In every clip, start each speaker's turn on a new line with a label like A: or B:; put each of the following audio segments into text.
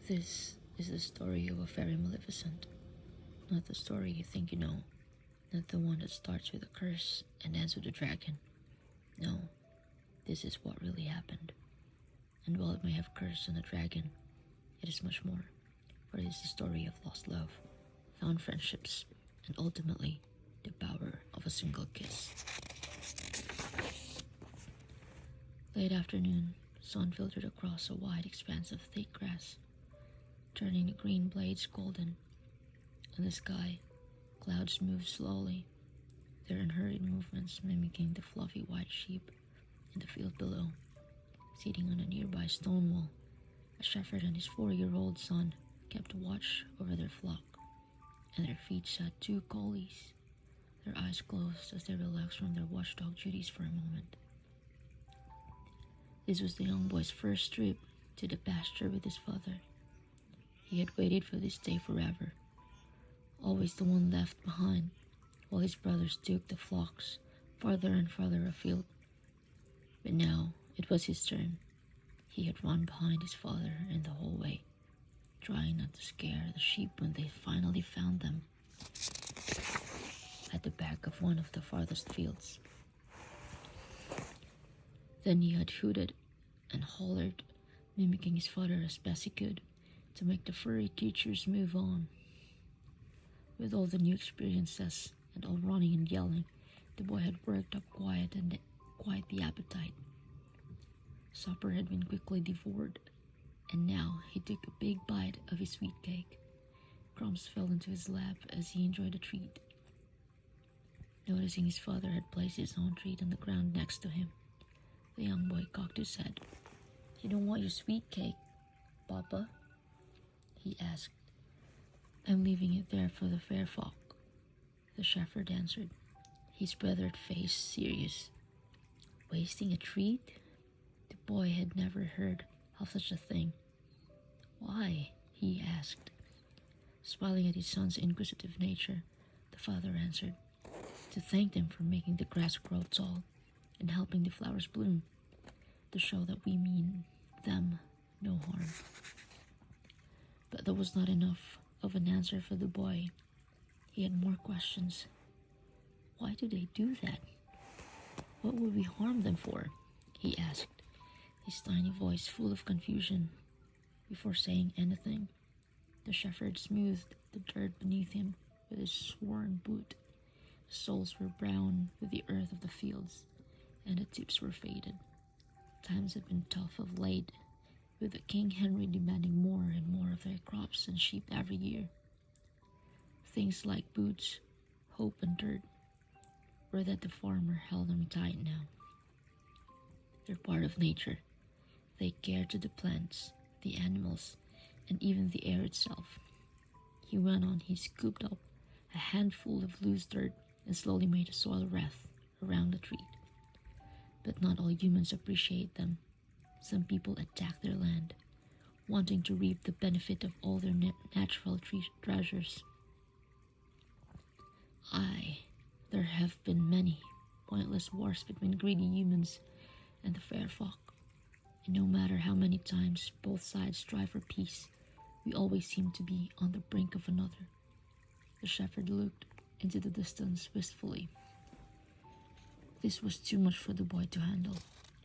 A: This is the story of a fairy Maleficent, not the story you think you know, not the one that starts with a curse and ends with a dragon. No, this is what really happened. And while it may have curse and a dragon, it is much more, for it is the story of lost love, found friendships, and ultimately, the power of a single kiss. Late afternoon, sun filtered across a wide expanse of thick grass, turning the green blades golden. In the sky, clouds moved slowly, their unhurried movements mimicking the fluffy white sheep in the field below. Sitting on a nearby stone wall, a shepherd and his 4-year-old son kept watch over their flock. And their feet sat 2 collies, their eyes closed as they relaxed from their watchdog duties for a moment. This was the young boy's first trip to the pasture with his father. He had waited for this day forever, always the one left behind, while his brothers took the flocks farther and farther afield. But now it was his turn. He had run behind his father in the whole way, trying not to scare the sheep when they finally found them at the back of one of the farthest fields. Then he had hooted and hollered, mimicking his father as best he could, to make the furry creatures move on. With all the new experiences and all running and yelling, the boy had worked up quite the appetite. Supper had been quickly devoured, and now he took a big bite of his sweet cake. Crumbs fell into his lap as he enjoyed the treat. Noticing his father had placed his own treat on the ground next to him, the young boy cocked his head. "You don't want your sweet cake, Papa?" he asked. "I'm leaving it there for the fair folk," the shepherd answered, his weathered face serious. Wasting a treat? The boy had never heard of such a thing. "Why?" he asked. Smiling at his son's inquisitive nature, the father answered, "To thank them for making the grass grow tall and helping the flowers bloom, to show that we mean them no harm." But that was not enough of an answer for the boy. He had more questions. Why do they do that? What would we harm them for? He asked, his tiny voice full of confusion. Before saying anything, the shepherd smoothed the dirt beneath him with his worn boot. The soles were brown with the earth of the fields, and the tips were faded. Times had been tough of late, with the King Henry demanding more and more of their crops and sheep every year. Things like boots, hope, and dirt were that the farmer held them tight now. They're part of nature. They care to the plants, the animals, and even the air itself. He went on. He scooped up a handful of loose dirt and slowly made a soil wreath around the tree. But not all humans appreciate them. Some people attack their land, wanting to reap the benefit of all their natural treasures. There have been many pointless wars between greedy humans and the fair folk, and no matter how many times both sides strive for peace, we always seem to be on the brink of another. The shepherd looked into the distance wistfully. This was too much for the boy to handle.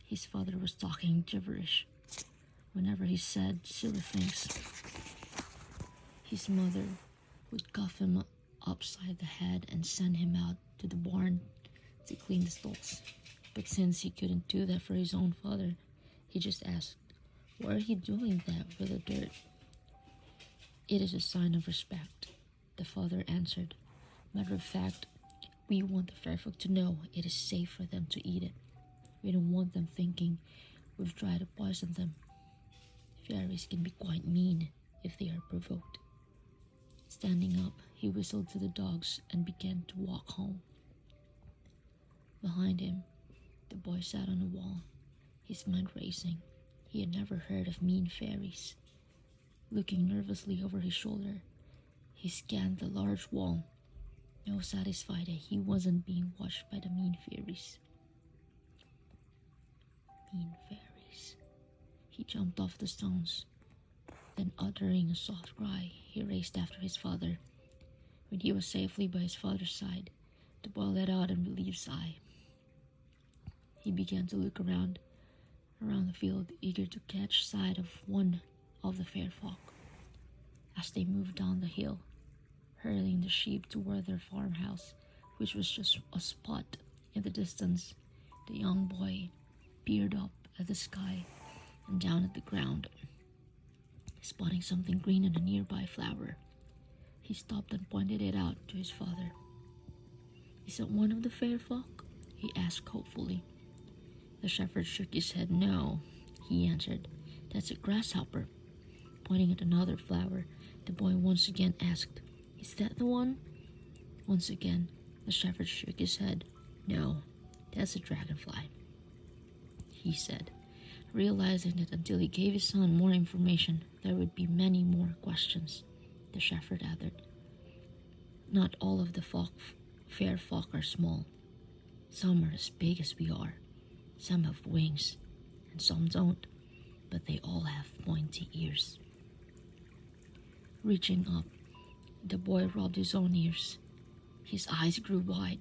A: His father was talking gibberish. Whenever he said silly things, his mother would cuff him upside the head and send him out to the barn to clean the stalls. But since he couldn't do that for his own father, he just asked, "Why are you doing that with the dirt?" "It is a sign of respect," the father answered. "Matter of fact, we want the fair folk to know it is safe for them to eat it. We don't want them thinking we've tried to poison them. Fairies can be quite mean if they are provoked." Standing up, he whistled to the dogs and began to walk home. Behind him, the boy sat on a wall, his mind racing. He had never heard of mean fairies. Looking nervously over his shoulder, he scanned the large wall, now satisfied that he wasn't being watched by the mean fairies. Mean fairies. He jumped off the stones, Then, uttering a soft cry, he raced after his father. When he was safely by his father's side, the boy let out a relieved sigh. He began to look around the field, eager to catch sight of one of the fair folk. As they moved down the hill, hurling the sheep toward their farmhouse, which was just a spot in the distance, the young boy peered up at the sky and down at the ground. Spotting something green in a nearby flower, he stopped and pointed it out to his father. "Is that one of the fair folk?" he asked hopefully. The shepherd shook his head. "No," he answered. "That's a grasshopper." Pointing at another flower, the boy once again asked, "Is that the one?" Once again, the shepherd shook his head. "No, that's a dragonfly," he said, realizing that until he gave his son more information, there would be many more questions. The shepherd added, "Not all of the fair folk are small. Some are as big as we are. Some have wings, and some don't, but they all have pointy ears." Reaching up, the boy rubbed his own ears. His eyes grew wide.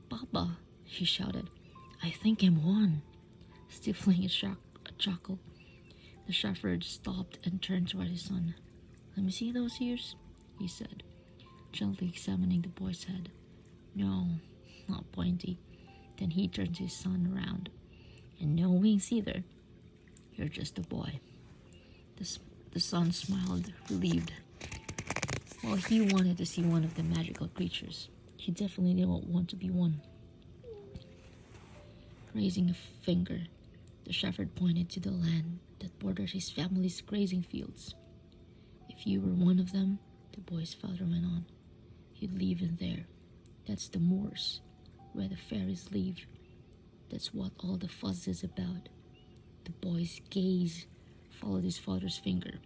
A: "Papa," he shouted, "I think I'm one." Stifling a chuckle, the shepherd stopped and turned toward his son. "Let me see those ears," he said, gently examining the boy's head. "No, not pointy." Then he turned his son around. "And no wings either. You're just a boy." The son smiled, relieved. Well, he wanted to see one of the magical creatures. He definitely didn't want to be one. Raising a finger, the shepherd pointed to the land that bordered his family's grazing fields. "If you were one of them," the boy's father went on, "you'd live in there. That's the moors, where the fairies live. That's what all the fuss is about." The boy's gaze followed his father's finger,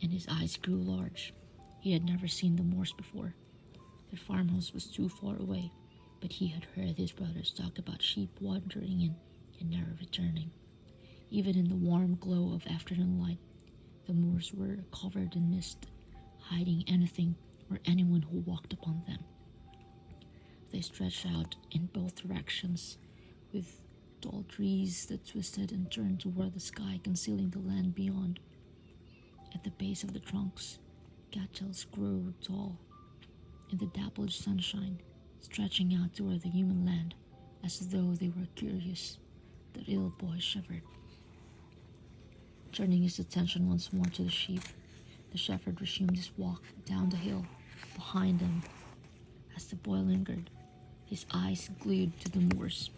A: and his eyes grew large. He had never seen the moors before. Their farmhouse was too far away, but he had heard his brothers talk about sheep wandering in and never returning. Even in the warm glow of afternoon light, the moors were covered in mist, hiding anything or anyone who walked upon them. They stretched out in both directions, with tall trees that twisted and turned toward the sky, concealing the land beyond. At the base of the trunks, cattails grew tall in the dappled sunshine, stretching out toward the human land as though they were curious. The little boy shivered. Turning his attention once more to the sheep, the shepherd resumed his walk down the hill behind them. As the boy lingered, his eyes glued to the moors.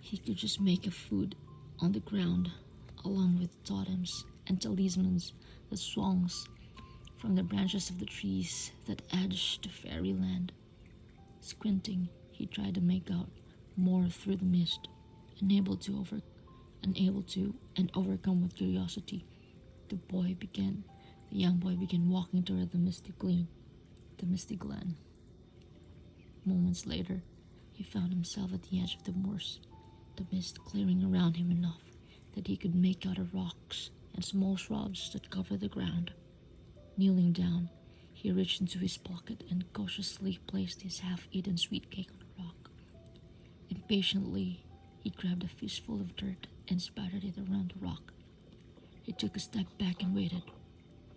A: He could just make a food on the ground, along with totems and talismans that swung from the branches of the trees that edged the fairyland. Squinting, he tried to make out more through the mist, unable to overcome with curiosity. The young boy began walking toward the misty glen. Moments later, he found himself at the edge of the moors, the mist clearing around him enough that he could make out the rocks and small shrubs that covered the ground. Kneeling down, he reached into his pocket and cautiously placed his half-eaten sweet cake on a rock. Impatiently, he grabbed a fistful of dirt and spattered it around the rock. He took a step back and waited.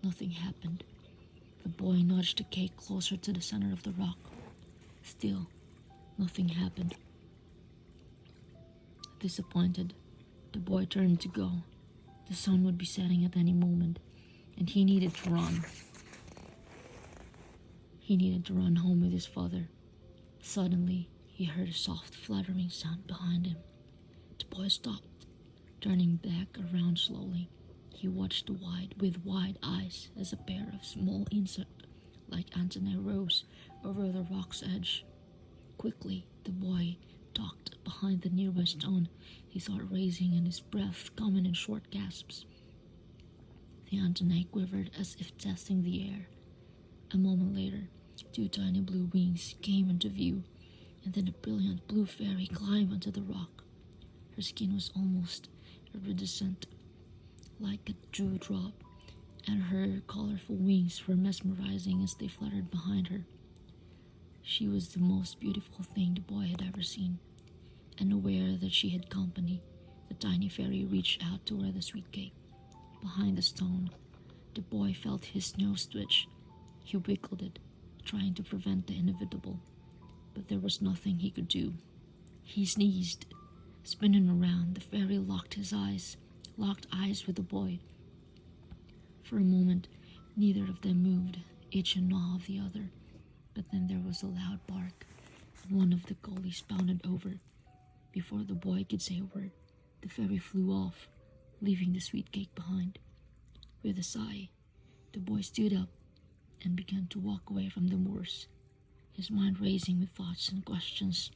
A: Nothing happened. The boy nudged the cake closer to the center of the rock. Still, nothing happened. Disappointed, the boy turned to go. The sun would be setting at any moment, and he needed to run. He needed to run home with his father. Suddenly, he heard a soft fluttering sound behind him. The boy stopped, turning back around slowly. He watched with wide eyes as a pair of small insects like antennae rose over the rock's edge. Quickly, the boy ducked behind the nearby stone, his heart racing and his breath coming in short gasps. The antennae quivered as if testing the air. A moment later, two tiny blue wings came into view, and then a brilliant blue fairy climbed onto the rock. Her skin was almost iridescent, like a dewdrop, and her colorful wings were mesmerizing as they fluttered behind her. She was the most beautiful thing the boy had ever seen, and aware that she had company, the tiny fairy reached out toward the sweet cake. Behind the stone, the boy felt his nose twitch. He wiggled it, trying to prevent the inevitable, but there was nothing he could do. He sneezed. Spinning around, the fairy locked eyes with the boy. For a moment, neither of them moved, each in awe of the other. But then there was a loud bark, and one of the goalies bounded over. Before the boy could say a word, the fairy flew off, leaving the sweet cake behind. With a sigh, the boy stood up and began to walk away from the moors, his mind racing with thoughts and questions.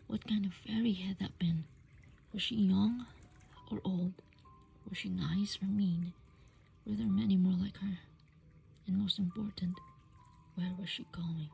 A: What kind of fairy had that been? Was she young or old? Was she nice or mean? Were there many more like her? And most important, where was she going?